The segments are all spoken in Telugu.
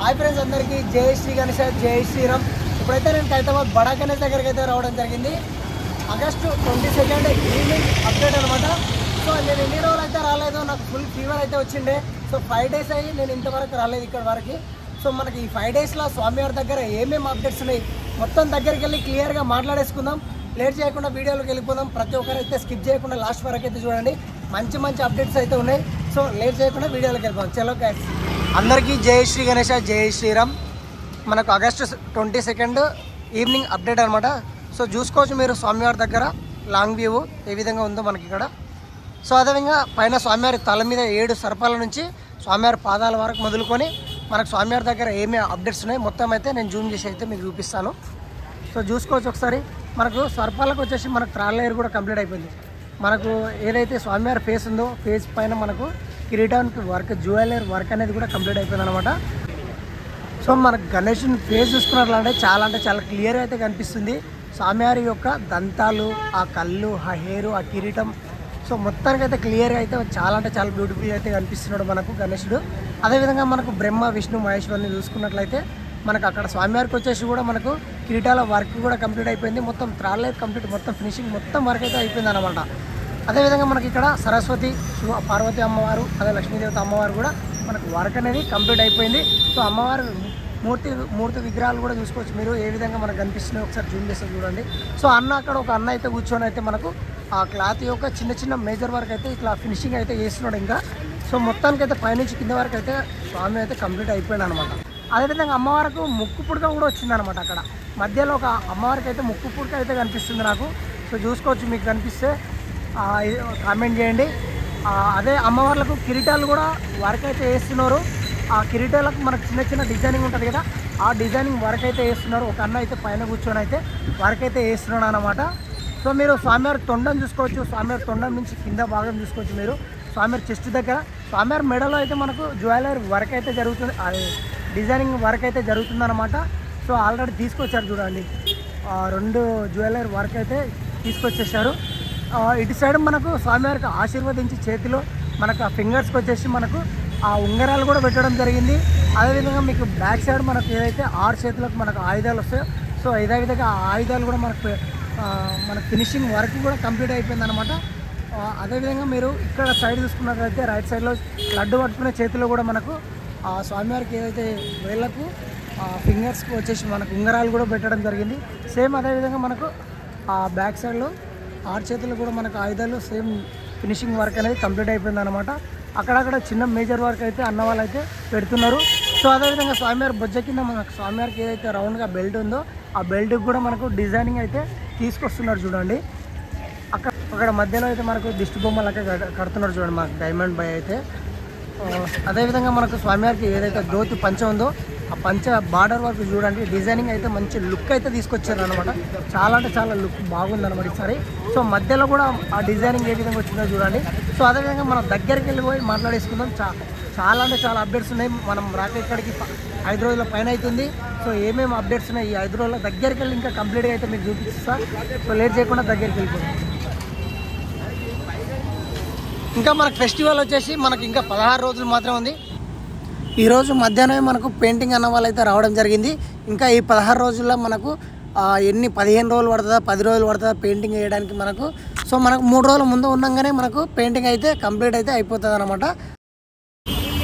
హాయ్ ఫ్రెండ్స్, అందరికీ జై శ్రీ గణేష్, జై శ్రీరామ్. ఇప్పుడైతే నేను ఖైరతాబాద్ బడా గణేష్ దగ్గరికి అయితే రావడం జరిగింది. ఆగస్టు 22 ఈవినింగ్ అప్డేట్ అనమాట. సో నేను ఎన్ని రోజులు అయితే రాలేదు, నాకు ఫుల్ ఫీవర్ అయితే వచ్చిండే. సో 5 days అయ్యి నేను ఇంతవరకు రాలేదు ఇక్కడ వరకు. సో మనకి ఈ 5 daysలో స్వామివారి దగ్గర ఏమేమి అప్డేట్స్ ఉన్నాయి మొత్తం దగ్గరికి వెళ్ళి క్లియర్గా మాట్లాడేసుకుందాం. లేట్ చేయకుండా వీడియోలోకి వెళ్ళిపోదాం. ప్రతి ఒక్కరు అయితే స్కిప్ చేయకుండా లాస్ట్ వరకు అయితే చూడండి. మంచి మంచి అప్డేట్స్ అయితే ఉన్నాయి. సో లేట్ చేయకుండా వీడియోలోకి వెళ్ళిపోదాం. చలో గైస్, అందరికీ జై శ్రీ గణేష్, జై శ్రీరామ్. మనకు ఆగస్టు 22 ఈవినింగ్ అప్డేట్ అనమాట. సో చూసుకోవచ్చు మీరు స్వామివారి దగ్గర లాంగ్ వ్యూ ఏ విధంగా ఉందో మనకి ఇక్కడ. సో అదేవిధంగా పైన స్వామివారి తల మీద 7 సర్పాల నుంచి స్వామివారి పాదాల వరకు మొదలుకొని మనకు స్వామివారి దగ్గర ఏమేమి అప్డేట్స్ ఉన్నాయి మొత్తం అయితే నేను జూమ్ చేసి అయితే మీకు చూపిస్తాను. సో చూసుకోవచ్చు ఒకసారి. మనకు సర్పాలకు వచ్చేసి మనకు త్రాళ్ళ లేయర్ కూడా కంప్లీట్ అయిపోయింది. మనకు ఏదైతే స్వామివారి ఫేస్ ఉందో ఫేస్ పైన మనకు కిరీటానికి వర్క్, జ్యువెలరీ వర్క్ అనేది కూడా కంప్లీట్ అయిపోయింది అనమాట. సో మనకు గణేషుని ఫేస్ చూసుకున్నట్లంటే చాలా క్లియర్ అయితే కనిపిస్తుంది. స్వామివారి యొక్క దంతాలు, ఆ కళ్ళు, ఆ హెయిర్, ఆ కిరీటం, సో మొత్తానికైతే క్లియర్గా అయితే చాలా బ్యూటిఫుల్గా అయితే కనిపిస్తున్నాడు మనకు గణేశుడు. అదేవిధంగా మనకు బ్రహ్మ, విష్ణు, మహేశ్వరుని చూసుకున్నట్లయితే మనకు అక్కడ స్వామివారికి వచ్చేసి కూడా మనకు కిరీటాల వర్క్ కూడా కంప్లీట్ అయిపోయింది. మొత్తం త్రాళ్ళైతే కంప్లీట్, మొత్తం ఫినిషింగ్ మొత్తం వర్క్ అయితే అయిపోయింది అనమాట. అదేవిధంగా మనకి ఇక్కడ సరస్వతి, పార్వతి అమ్మవారు, అదే లక్ష్మీదేవత అమ్మవారు కూడా మనకు వర్క్ అనేది కంప్లీట్ అయిపోయింది. సో అమ్మవారు మూర్తి విగ్రహాలు కూడా చూసుకోవచ్చు మీరు ఏ విధంగా మనకు కనిపిస్తున్నాయి. ఒకసారి జూమ్ చేస్తే చూడండి. సో అక్కడ ఒక అన్న అయితే కూర్చొని అయితే మనకు ఆ క్లాత్ యొక్క చిన్న మేజర్ వర్క్ అయితే ఇట్లా ఫినిషింగ్ అయితే చేస్తున్నాడు ఇంకా. సో మొత్తానికైతే పైనుంచి కింద వరకు అయితే స్వామి అయితే కంప్లీట్ అయిపోయింది అనమాట. అదేవిధంగా అమ్మవారికి ముక్కు పుడక కూడా వచ్చిందనమాట. అక్కడ మధ్యలో ఒక అమ్మవారికి అయితే ముక్కు పుడక అయితే కనిపిస్తుంది నాకు. సో చూసుకోవచ్చు, మీకు కనిపిస్తే కామెంట్ చేయండి. అదే అమ్మవార్లకు కిరీటాలు కూడా వర్క్ అయితే వేస్తున్నారు. ఆ కిరీటాలకు మనకు చిన్న డిజైనింగ్ ఉంటుంది కదా, ఆ డిజైనింగ్ వర్క్ అయితే వేస్తున్నారు. ఒక అన్న అయితే పైన కూర్చొని అయితే వర్క్ అయితే వేస్తున్నాడు అనమాట. సో మీరు స్వామివారి తొండం చూసుకోవచ్చు. స్వామివారి తొండం నుంచి కింద భాగం చూసుకోవచ్చు మీరు. స్వామివారి చెస్ట్ దగ్గర, స్వామివారి మెడలో అయితే మనకు జ్యువెలరీ వర్క్ అయితే జరుగుతుంది, డిజైనింగ్ వర్క్ అయితే జరుగుతుందన్నమాట. సో ఆల్రెడీ తీసుకొచ్చారు చూడండి, 2 జ్యువెలరీ వర్క్ అయితే తీసుకొచ్చేసారు. ఇటు సైడ్ మనకు స్వామివారికి ఆశీర్వదించి చేతిలో మనకు ఆ ఫింగర్స్కి వచ్చేసి మనకు ఆ ఉంగరాలు కూడా పెట్టడం జరిగింది. అదేవిధంగా మీకు బ్యాక్ సైడ్ మనకు ఏదైతే 6 చేతులకు మనకు ఆయుధాలు వస్తాయో, సో ఇదే విధంగా ఆ ఆయుధాలు కూడా మనకు మన ఫినిషింగ్ వర్క్ కూడా కంప్లీట్ అయిపోయింది అనమాట. అదేవిధంగా మీరు ఇక్కడ సైడ్ చూసుకున్నట్లయితే రైట్ సైడ్లో లడ్డు పట్టుకునే చేతిలో కూడా మనకు ఆ స్వామివారికి ఏదైతే వేళ్ళకు ఫింగర్స్కి వచ్చేసి మనకు ఉంగరాలు కూడా పెట్టడం జరిగింది. సేమ్ అదేవిధంగా మనకు ఆ బ్యాక్ సైడ్లో 6 చేతులు కూడా మనకు ఆయుధాలు సేమ్ ఫినిషింగ్ వర్క్ అనేది కంప్లీట్ అయిపోయింది అనమాట. అక్కడక్కడ చిన్న మేజర్ వర్క్ అయితే అన్న వాళ్ళు అయితే పెడుతున్నారు. సో అదేవిధంగా స్వామివారి బొజ్జ కింద మనకు స్వామివారికి ఏదైతే రౌండ్గా బెల్ట్ ఉందో ఆ బెల్ట్కి కూడా మనకు డిజైనింగ్ అయితే తీసుకొస్తున్నారు చూడండి. అక్కడ మధ్యలో అయితే మనకు దిష్టి బొమ్మలకే కడుతున్నారు చూడండి మనకు డైమండ్ బై అయితే. అదేవిధంగా మనకు స్వామివారికి ఏదైతే ధోతి పంచ ఉందో ఆ పంచ బార్డర్ వర్క్ చూడండి, డిజైనింగ్ అయితే మంచి లుక్ అయితే తీసుకొచ్చారు అనమాట. చాలా లుక్ బాగుంది అనమాట ఈసారి. సో మధ్యలో కూడా ఆ డిజైనింగ్ ఏ విధంగా వచ్చిందో చూడండి. సో అదేవిధంగా మనం దగ్గరికి వెళ్ళిపోయి మాట్లాడేసుకుందాం. చాలా అప్డేట్స్ ఉన్నాయి. మనం రాక ఇక్కడికి 5 రోజుల పైన అవుతుంది. సో ఏమేమి అప్డేట్స్ ఉన్నాయి ఈ 5 రోజుల దగ్గరికి వెళ్ళి ఇంకా కంప్లీట్గా అయితే మీకు చూపిస్తా. సో లేట్ చేయకుండా దగ్గరికి వెళ్ళిపోతాం. ఇంకా మనకు ఫెస్టివల్ వచ్చేసి మనకి ఇంకా 16 రోజులు మాత్రమే ఉంది. ఈరోజు మధ్యాహ్నమే మనకు పెయింటింగ్ అన్న వాళ్ళు అయితే రావడం జరిగింది. ఇంకా ఈ 16 రోజుల్లో మనకు 15 రోజులు పడుతుందా 10 రోజులు పడుతుందా పెయింటింగ్ వేయడానికి మనకు. సో మనకు 3 రోజుల ముందు ఉండగానే మనకు పెయింటింగ్ అయితే కంప్లీట్ అయితే అయిపోతుంది అనమాట.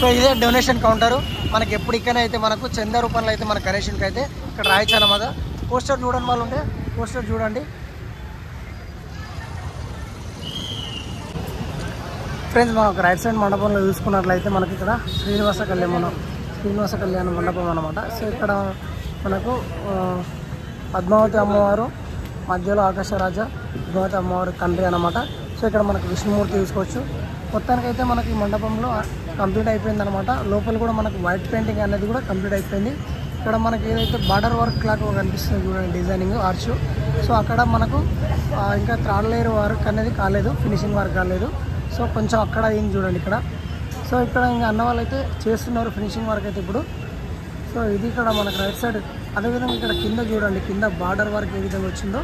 సో ఇదే డొనేషన్ కౌంటరు. మనకి ఎప్పుడు ఇక్కడనే అయితే మనకు చందా రూపంలో అయితే మన గణేషన్కి అయితే ఇక్కడ రాయొచ్చు అన్నమాట. పోస్టర్ చూడండి, వాళ్ళు ఉంటే పోస్టర్ చూడండి ఫ్రెండ్స్. మనకు రైట్ సైడ్ మండపంలో చూసుకున్నట్లయితే మనకి ఇక్కడ శ్రీనివాస కళ్యాణ మండపం అనమాట. సో ఇక్కడ మనకు పద్మావతి అమ్మవారు మధ్యలో ఆకాశరాజ, పద్మావతి అమ్మవారు తండ్రి అనమాట. సో ఇక్కడ మనకు విష్ణుమూర్తి చూసుకోవచ్చు. మొత్తానికైతే మనకి ఈ మండపంలో కంప్లీట్ అయిపోయింది అనమాట. లోపల కూడా మనకు వైట్ పెయింటింగ్ అనేది కూడా కంప్లీట్ అయిపోయింది. ఇక్కడ మనకి ఏదైతే బార్డర్ వర్క్ లాగా కనిపిస్తుంది చూడండి, డిజైనింగ్ ఆర్చ్. సో అక్కడ మనకు ఇంకా త్రాడ్ లేయర్ వర్క్ అనేది కాలేదు, ఫినిషింగ్ వర్క్ కాలేదు. సో కొంచెం అక్కడ ఏం చూడండి ఇక్కడ. సో ఇక్కడ ఇంకా అన్న వాళ్ళు అయితే చేస్తున్నారు ఫినిషింగ్ వర్క్ అయితే ఇప్పుడు. సో ఇది ఇక్కడ మనకు రైట్ సైడ్. అదేవిధంగా ఇక్కడ కింద చూడండి, కింద బార్డర్ వర్క్ ఏ విధంగా వచ్చిందో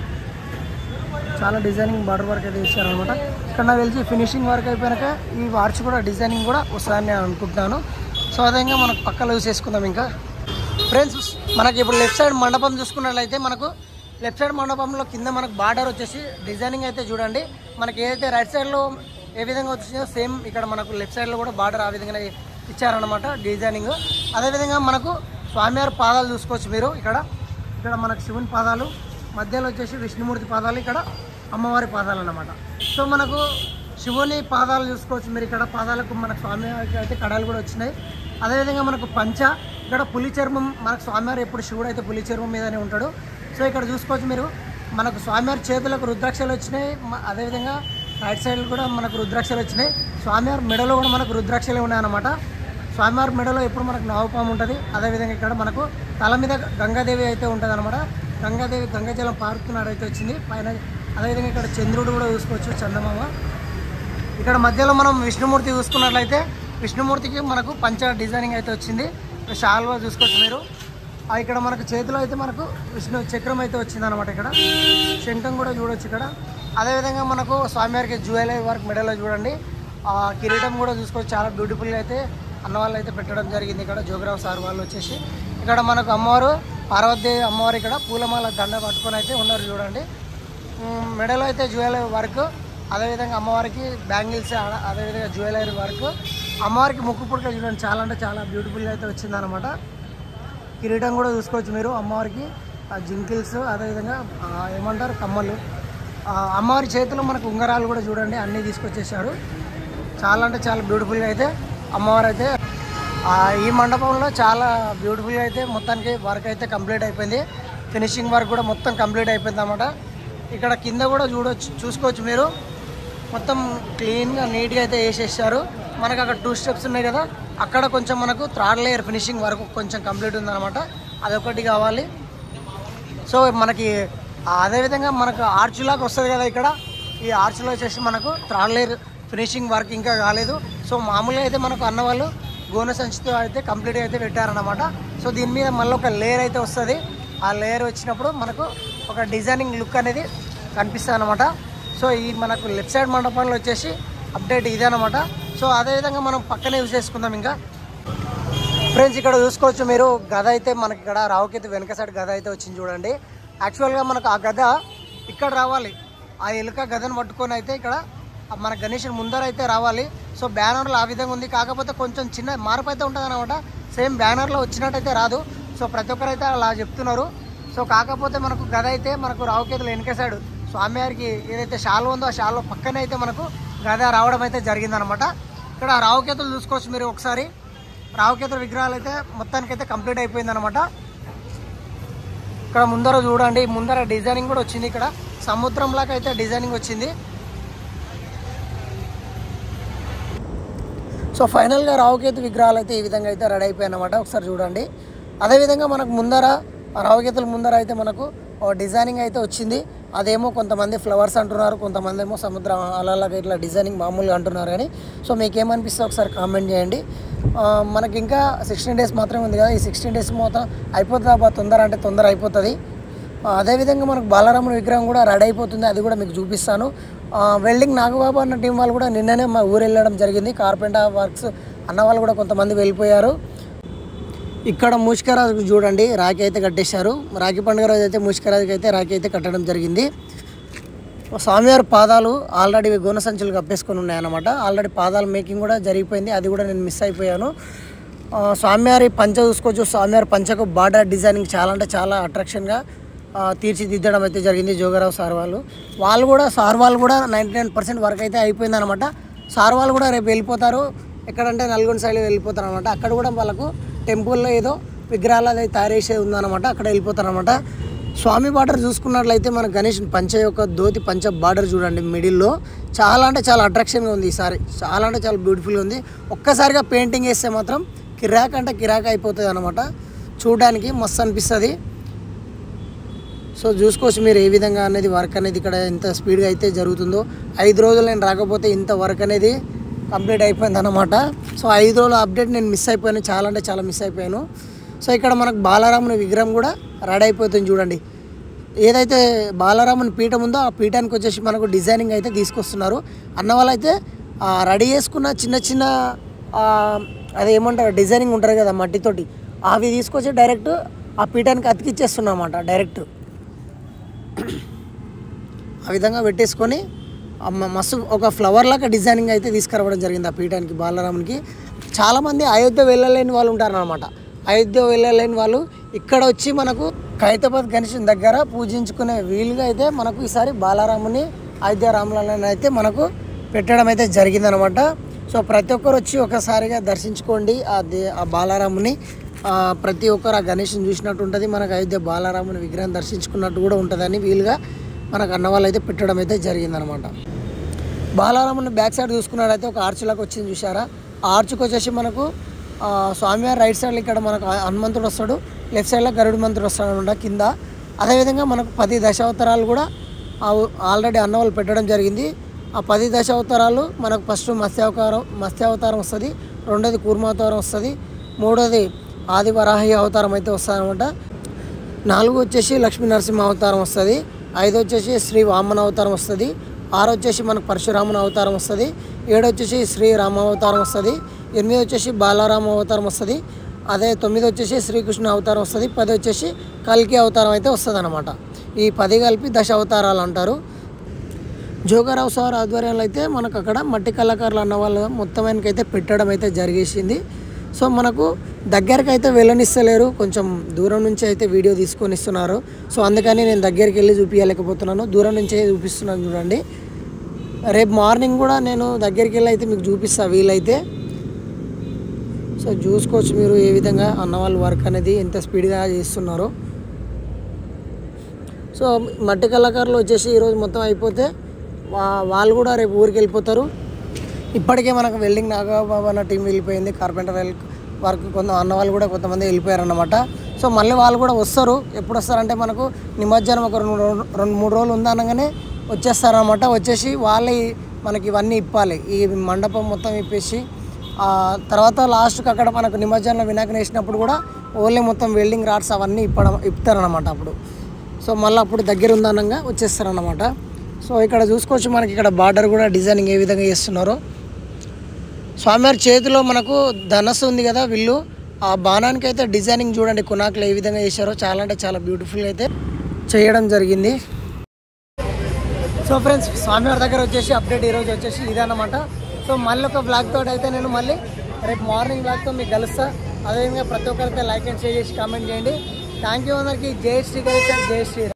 చాలా డిజైనింగ్ బార్డర్ వర్క్ అయితే ఇచ్చారనమాట. ఇక్కడ నాకు తెలిసి ఫినిషింగ్ వర్క్ అయిపోయాక ఈ వార్చ్ కూడా డిజైనింగ్ కూడా వస్తుందని నేను అనుకుంటున్నాను. సో అదేవిధంగా మనకు పక్కలో యూస్ చేసుకుందాం. ఇంకా ఫ్రెండ్స్ మనకి ఇప్పుడు లెఫ్ట్ సైడ్ మండపం చూసుకున్నట్లయితే మనకు లెఫ్ట్ సైడ్ మండపంలో కింద మనకు బార్డర్ వచ్చేసి డిజైనింగ్ అయితే చూడండి. మనకి ఏదైతే రైట్ సైడ్లో ఏ విధంగా వచ్చిందో సేమ్ ఇక్కడ మనకు లెఫ్ట్ సైడ్లో కూడా బార్డర్ ఆ విధంగా ఇచ్చారనమాట డిజైనింగ్. అదేవిధంగా మనకు స్వామివారి పాదాలు చూసుకోవచ్చు మీరు. ఇక్కడ మనకు శివుని పాదాలు, మధ్యలో వచ్చేసి విష్ణుమూర్తి పాదాలు, ఇక్కడ అమ్మవారి పాదాలు అన్నమాట. సో మనకు శివుని పాదాలు చూసుకోవచ్చు మీరు. ఇక్కడ పాదాలకు మనకు స్వామివారికి అయితే కడాలు కూడా వచ్చినాయి. అదేవిధంగా మనకు పంచ, ఇక్కడ పులి చర్మం. మనకు స్వామివారు ఎప్పుడు శివుడు అయితే పులి చర్మం మీదనే ఉంటాడు. సో ఇక్కడ చూసుకోవచ్చు మీరు. మనకు స్వామివారి చేతులకు రుద్రాక్షలు వచ్చినాయి. అదేవిధంగా రైట్ సైడ్ కూడా మనకు రుద్రాక్షలు వచ్చినాయి. స్వామివారి మెడలో కూడా మనకు రుద్రాక్షలే ఉన్నాయన్నమాట. స్వామివారి మెడలో ఎప్పుడు మనకు నావపాము ఉంటుంది. అదేవిధంగా ఇక్కడ మనకు తల మీద గంగాదేవి అయితే ఉంటుంది అనమాట. గంగాదేవి గంగాజలం పారుతున్నాడైతే వచ్చింది పైన. అదేవిధంగా ఇక్కడ చంద్రుడు కూడా చూసుకోవచ్చు, చందమామ. ఇక్కడ మధ్యలో మనం విష్ణుమూర్తి చూసుకున్నట్లయితే విష్ణుమూర్తికి మనకు పంచ డిజైనింగ్ అయితే వచ్చింది. షాల్వా చూసుకోవచ్చు మీరు. ఇక్కడ మనకు చేతిలో అయితే మనకు విష్ణు చక్రం అయితే వచ్చింది అనమాట. ఇక్కడ శంఖం కూడా చూడవచ్చు ఇక్కడ. అదేవిధంగా మనకు స్వామివారికి జ్యువెలరీ వర్క్ మెడలో చూడండి. కిరీటం కూడా చూసుకోవచ్చు, చాలా బ్యూటిఫుల్గా అయితే అన్నవాళ్ళు అయితే పెట్టడం జరిగింది. ఇక్కడ జోగిరావు సార్ వాళ్ళు వచ్చేసి ఇక్కడ మనకు అమ్మవారు పార్వతీదేవి అమ్మవారు ఇక్కడ పూలమాల దండ పట్టుకొని అయితే ఉన్నారు చూడండి. మెడలో అయితే జ్యువెలరీ వర్క్, అదేవిధంగా అమ్మవారికి బ్యాంగిల్స్, అదేవిధంగా జ్యువెలరీ వర్క్. అమ్మవారికి ముక్కు పుడక చూడండి, చాలా అంటే చాలా బ్యూటిఫుల్గా అయితే వచ్చిందనమాట. కిరీటం కూడా చూసుకోవచ్చు మీరు. అమ్మవారికి జింకిల్స్, అదేవిధంగా ఏమంటారు కమ్మలు. అమ్మవారి చేతిలో మనకు ఉంగరాలు కూడా చూడండి, అన్నీ తీసుకొచ్చేసాడు. చాలా అంటే చాలా బ్యూటిఫుల్గా అయితే అమ్మవారు అయితే ఈ మండపంలో చాలా బ్యూటిఫుల్గా అయితే మొత్తానికి వర్క్ అయితే కంప్లీట్ అయిపోయింది. ఫినిషింగ్ వర్క్ కూడా మొత్తం కంప్లీట్ అయిపోయింది అన్నమాట. ఇక్కడ కింద కూడా చూసుకోవచ్చు మీరు. మొత్తం క్లీన్గా నీట్గా అయితే వేసేసారు. మనకు అక్కడ 2 స్టెప్స్ ఉన్నాయి కదా, అక్కడ కొంచెం మనకు 3rd లేయర్ ఫినిషింగ్ వరకు కొంచెం కంప్లీట్ ఉందన్నమాట. అదొకటి కావాలి. సో మనకి అదేవిధంగా మనకు ఆర్చ్లాగా వస్తుంది కదా, ఇక్కడ ఈ ఆర్చ్లో వచ్చేసి మనకు 3rd లేయర్ ఫినిషింగ్ వర్క్ ఇంకా కాలేదు. సో మామూలుగా అయితే మనకు అన్నవాళ్ళు గోన సంచితో అయితే కంప్లీట్గా అయితే పెట్టారన్నమాట. సో దీని మీద మళ్ళీ ఒక లేయర్ అయితే వస్తుంది. ఆ లేయర్ వచ్చినప్పుడు మనకు ఒక డిజైనింగ్ లుక్ అనేది కనిపిస్తుంది అనమాట. సో ఈ మనకు లెఫ్ట్ సైడ్ మండపంలో వచ్చేసి అప్డేట్ ఇదే అనమాట. సో అదేవిధంగా మనం పక్కనే యూజ్ చేసుకుందాం. ఇంకా ఫ్రెండ్స్ ఇక్కడ చూసుకోవచ్చు మీరు, గద అయితే మనకి ఇక్కడ రావుకేతు వెనక సైడ్ గద అయితే వచ్చింది చూడండి. యాక్చువల్గా మనకు ఆ గద ఇక్కడ రావాలి, ఆ ఎలుక గదను పట్టుకొని అయితే ఇక్కడ మన గణేషుని ముందర అయితే రావాలి. సో బ్యానర్లో ఆ విధంగా ఉంది, కాకపోతే కొంచెం చిన్న మార్పు అయితే ఉంటుంది అనమాట. సేమ్ బ్యానర్లో వచ్చినట్టయితే రాదు. సో ప్రతి ఒక్కరైతే అలా చెప్తున్నారు. సో కాకపోతే మనకు గద అయితే మనకు రావుకేతులు వెనక సైడ్ స్వామివారికి ఏదైతే షాల్ ఉందో ఆ షాల్లో పక్కనే అయితే మనకు గద రావడం అయితే జరిగిందనమాట. ఇక్కడ రావుకేతులు చూసుకోవచ్చు మీరు ఒకసారి. రావుకేతుల విగ్రహాలు అయితే మొత్తానికైతే కంప్లీట్ అయిపోయిందనమాట. ఇక్కడ ముందర చూడండి, ముందర డిజైనింగ్ కూడా వచ్చింది. ఇక్కడ సముద్రంలాగా అయితే డిజైనింగ్ వచ్చింది. సో ఫైనల్గా రావుకేతు విగ్రహాలు అయితే ఈ విధంగా అయితే రెడీ అయిపోయాయి అన్నమాట. ఒకసారి చూడండి. అదేవిధంగా మనకు ముందర రావుకేతుల ముందర అయితే మనకు డిజైనింగ్ అయితే వచ్చింది. అదేమో కొంతమంది ఫ్లవర్స్ అంటున్నారు, కొంతమంది ఏమో సముద్రం అలలాగా ఇట్లా డిజైనింగ్ మామూలుగా అంటున్నారు. కానీ సో మీకేమనిపిస్తే ఒకసారి కామెంట్ చేయండి. మనకి ఇంకా 16 డేస్ మాత్రమే ఉంది కదా, ఈ 16 డేస్ మొత్తం అయిపోతుందా తొందర అంటే తొందర అయిపోతుంది. అదేవిధంగా మనకు బాలరాముని విగ్రహం కూడా రెడీ అయిపోతుంది, అది కూడా మీకు చూపిస్తాను. వెల్డింగ్ నాగబాబు అన్న టీం వాళ్ళు కూడా నిన్ననే మా ఊరు వెళ్ళడం జరిగింది. కార్పెంటర్ వర్క్స్ అన్న వాళ్ళు కూడా కొంతమంది వెళ్ళిపోయారు. ఇక్కడ మూషికరాజుకు చూడండి రాఖీ అయితే కట్టేశారు. రాఖీ పండుగ రోజు అయితే మూషికరాజుకి అయితే రాఖీ అయితే కట్టడం జరిగింది. స్వామివారి పాదాలు ఆల్రెడీ గోన సంచులు కప్పేసుకొని ఉన్నాయన్నమాట. ఆల్రెడీ పాదాల మేకింగ్ కూడా జరిగిపోయింది, అది కూడా నేను మిస్ అయిపోయాను. స్వామివారి పంచ చూసుకోవచ్చు. స్వామివారి పంచకు బార్డర్ డిజైనింగ్ చాలా అంటే చాలా అట్రాక్షన్గా తీర్చిదిద్దడం అయితే జరిగింది జోగారావు సార్ వాళ్ళు కూడా 99% వర్క్ అయితే అయిపోయిందనమాట. సార్ వాళ్ళు కూడా రేపు వెళ్ళిపోతారు. ఎక్కడంటే నల్గొండ సైడ్ వెళ్ళిపోతారు అనమాట. అక్కడ కూడా వాళ్ళకు టెంపుల్లో ఏదో విగ్రహాలు అది తయారు చేసేది ఉందన్నమాట, అక్కడ వెళ్ళిపోతారు అనమాట. స్వామి బార్డర్ చూసుకున్నట్లయితే మన గణేష్ పంచ యొక్క ధోతి పంచ బార్డర్ చూడండి మిడిల్లో చాలా అంటే చాలా అట్రాక్షన్గా ఉంది. ఈసారి చాలా అంటే చాలా బ్యూటిఫుల్గా ఉంది. ఒక్కసారిగా పెయింటింగ్ వేస్తే మాత్రం కిరాక్ అంటే కిరాక్ అయిపోతుంది అనమాట. చూడడానికి మస్తు అనిపిస్తుంది. సో చూసుకోవచ్చు మీరు ఏ విధంగా అనేది వర్క్ అనేది ఇక్కడ ఎంత స్పీడ్గా అయితే జరుగుతుందో. 5 రోజులు నేను రాకపోతే ఇంత వర్క్ అనేది కంప్లీట్ అయిపోయింది అనమాట. సో 5 రోజుల అప్డేట్ నేను మిస్ అయిపోయాను, చాలా అంటే చాలా మిస్ అయిపోయాను. సో ఇక్కడ మనకు బాలరాముని విగ్రహం కూడా రెడీ అయిపోతుంది చూడండి. ఏదైతే బాలరాముని పీఠం ఉందో ఆ పీఠానికి వచ్చేసి మనకు డిజైనింగ్ అయితే తీసుకొస్తున్నారు. అన్న వాళ్ళు అయితే రెడీ చేసుకున్న చిన్న చిన్న అదేమంటారు డిజైనింగ్ ఉంటుంది కదా మట్టితోటి, అవి తీసుకొచ్చి డైరెక్ట్ ఆ పీఠానికి అతికిచ్చేస్తున్నాం అన్నమాట. డైరెక్ట్ ఆ విధంగా పెట్టేసుకొని మస్తు ఒక ఫ్లవర్ లాగా డిజైనింగ్ అయితే తీసుకురావడం జరిగింది ఆ పీఠానికి బాలరామునికి. చాలామంది అయోధ్య వెళ్ళలేని వాళ్ళు ఉంటారనమాట. అయోధ్య వెళ్ళలేని వాళ్ళు ఇక్కడ వచ్చి మనకు ఖైరతాబాద్ గణేశుని దగ్గర పూజించుకునే వీలుగా అయితే మనకు ఈసారి బాలరాముని అయోధ్య రాములని అయితే మనకు పెట్టడం అయితే జరిగిందనమాట. సో ప్రతి ఒక్కరు వచ్చి ఒకసారిగా దర్శించుకోండి ఆ బాలరాముని. ప్రతి ఒక్కరు ఆ గణేశుని చూసినట్టు ఉంటుంది, మనకు అయోధ్య బాలరాముని విగ్రహం దర్శించుకున్నట్టు కూడా ఉంటుందని వీలుగా మనకు అన్నవాళ్ళు అయితే పెట్టడం అయితే జరిగిందనమాట. బాలరాముని బ్యాక్ సైడ్ చూసుకున్నట్టయితే ఒక ఆర్చ్లాగా వచ్చింది చూసారా. ఆ ఆర్చ్కి వచ్చేసి మనకు స్వామివారి రైట్ సైడ్లో ఇక్కడ మనకు హనుమంతుడు వస్తాడు, లెఫ్ట్ సైడ్లో గరుడు మంతుడు వస్తాడు అనమాట కింద. అదేవిధంగా మనకు 10 దశావతారాలు కూడా ఆల్రెడీ అన్నవాళ్ళు పెట్టడం జరిగింది. ఆ 10 దశావతారాలు మనకు ఫస్ట్ మత్స్యావతారం వస్తుంది, రెండోది కూర్మావతారం వస్తుంది, మూడోది ఆది వరాహి అవతారం అయితే వస్తుంది అనమాట. 4 వచ్చేసి లక్ష్మీ నరసింహ అవతారం వస్తుంది, 5 వచ్చేసి శ్రీ వామన అవతారం వస్తుంది, 6 వచ్చేసి మనకు పరశురాముని అవతారం వస్తుంది, 7 వచ్చేసి శ్రీ రామ అవతారం వస్తుంది, 8 వచ్చేసి బాలరామ అవతారం వస్తుంది, అదే 9 వచ్చేసి శ్రీకృష్ణ అవతారం వస్తుంది, 10 వచ్చేసి కల్కి అవతారం అయితే వస్తుంది అనమాట. ఈ 10 కలిపి 10 అవతారాలు అంటారు. జోగారావు సార్ ఆధ్వర్యంలో అయితే మనకు అక్కడ మట్టి కళాకారులు అన్న వాళ్ళు మొత్తానికి అయితే పెట్టడం అయితే జరిగేసింది. సో మనకు దగ్గరికి అయితే వెళ్ళనిస్తలేరు, కొంచెం దూరం నుంచి అయితే వీడియో తీసుకొని ఇస్తున్నారు. సో అందుకని నేను దగ్గరికి వెళ్ళి చూపించలేకపోతున్నాను, దూరం నుంచే చూపిస్తున్నాను చూడండి. రేపు మార్నింగ్ కూడా నేను దగ్గరికి వెళ్ళి అయితే మీకు చూపిస్తాను వీలైతే. సో చూసుకోవచ్చు మీరు ఏ విధంగా అన్నవాళ్ళు వర్క్ అనేది ఎంత స్పీడ్గా చేస్తున్నారో. సో మట్టి కళాకారులు వచ్చేసి ఈరోజు మొత్తం అయిపోతే వాళ్ళు కూడా రేపు ఊరికి వెళ్ళిపోతారు. ఇప్పటికే మనకు వెల్డింగ్ నాగబాబు అన్న టీం వెళ్ళిపోయింది, కార్పెంటర్ వర్క్ అన్నవాళ్ళు కూడా కొంతమంది వెళ్ళిపోయారు అన్నమాట. సో మళ్ళీ వాళ్ళు కూడా వస్తారు. ఎప్పుడు వస్తారంటే మనకు నిమజ్జనం ఒక 2-3 రోజులు ఉందనగానే వచ్చేస్తారనమాట. వచ్చేసి వాళ్ళే మనకి ఇవన్నీ ఇప్పాలి, ఈ మండపం మొత్తం ఇప్పేసి తర్వాత లాస్ట్కి అక్కడ మనకు నిమజ్జనంలో వినాయకుని వేసినప్పుడు కూడా ఓన్లీ మొత్తం వెల్డింగ్ రాడ్స్ అవన్నీ ఇప్పుతారనమాట అప్పుడు. సో మళ్ళీ అప్పుడు దగ్గర ఉందనగా వచ్చేస్తారనమాట. సో ఇక్కడ చూసుకోవచ్చు మనకి ఇక్కడ బార్డర్ కూడా డిజైనింగ్ ఏ విధంగా చేస్తున్నారో. స్వామివారి చేతిలో మనకు ధనస్సు ఉంది కదా విల్లు, ఆ బాణానికి అయితే డిజైనింగ్ చూడండి కునాకులు ఏ విధంగా చేశారో, చాలా అంటే చాలా బ్యూటిఫుల్గా అయితే చేయడం జరిగింది. సో ఫ్రెండ్స్ స్వామివారి దగ్గర వచ్చేసి అప్డేట్ ఈరోజు వచ్చేసి ఇదన్నమాట. సో మళ్ళీ ఒక బ్లాగ్ తోటి అయితే నేను మళ్ళీ రేపు మార్నింగ్ బ్లాగ్తో మీకు కలుస్తా. అదేవిధంగా ప్రతి ఒక్కరైతే లైక్ అండ్ షేర్ చేసి కామెంట్ చేయండి. థ్యాంక్ యూ అందరికీ. జై శ్రీ గణేశ, జై శ్రీ.